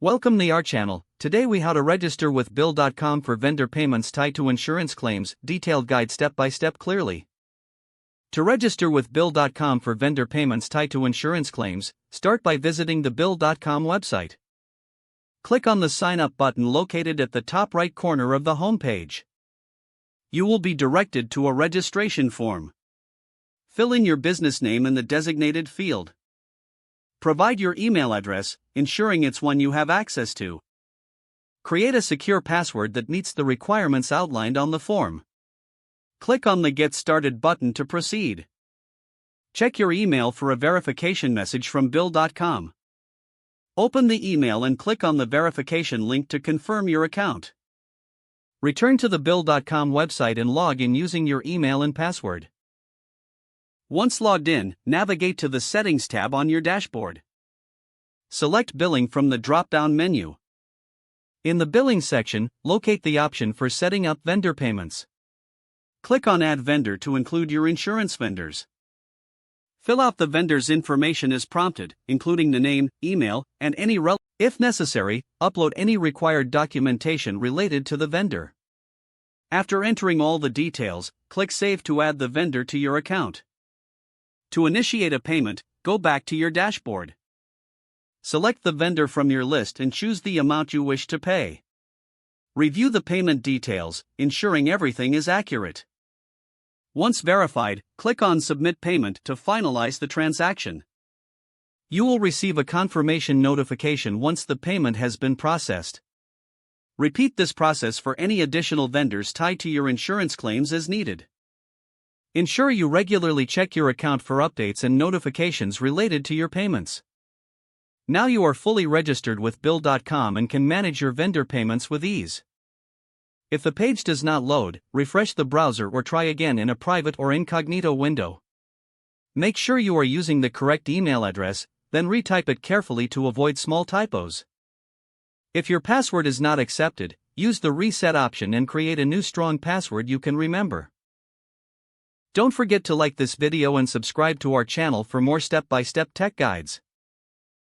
Welcome to our channel. Today we how to register with Bill.com for vendor payments tied to insurance claims, detailed guide step by step clearly. To register with Bill.com for vendor payments tied to insurance claims, start by visiting the Bill.com website. Click on the Sign Up button located at the top right corner of the homepage. You will be directed to a registration form. Fill in your business name in the designated field. Provide your email address, ensuring it's one you have access to. Create a secure password that meets the requirements outlined on the form. Click on the Get Started button to proceed. Check your email for a verification message from Bill.com. Open the email and click on the verification link to confirm your account. Return to the Bill.com website and log in using your email and password. Once logged in, navigate to the Settings tab on your dashboard. Select Billing from the drop-down menu. In the Billing section, locate the option for setting up vendor payments. Click on Add Vendor to include your insurance vendors. Fill out the vendor's information as prompted, including the name, email, and any relevant. If necessary, upload any required documentation related to the vendor. After entering all the details, click Save to add the vendor to your account. To initiate a payment, go back to your dashboard. Select the vendor from your list and choose the amount you wish to pay. Review the payment details, ensuring everything is accurate. Once verified, click on Submit Payment to finalize the transaction. You will receive a confirmation notification once the payment has been processed. Repeat this process for any additional vendors tied to your insurance claims as needed. Ensure you regularly check your account for updates and notifications related to your payments. Now you are fully registered with Bill.com and can manage your vendor payments with ease. If the page does not load, refresh the browser or try again in a private or incognito window. Make sure you are using the correct email address, then retype it carefully to avoid small typos. If your password is not accepted, use the Reset option and create a new strong password you can remember. Don't forget to like this video and subscribe to our channel for more step-by-step tech guides.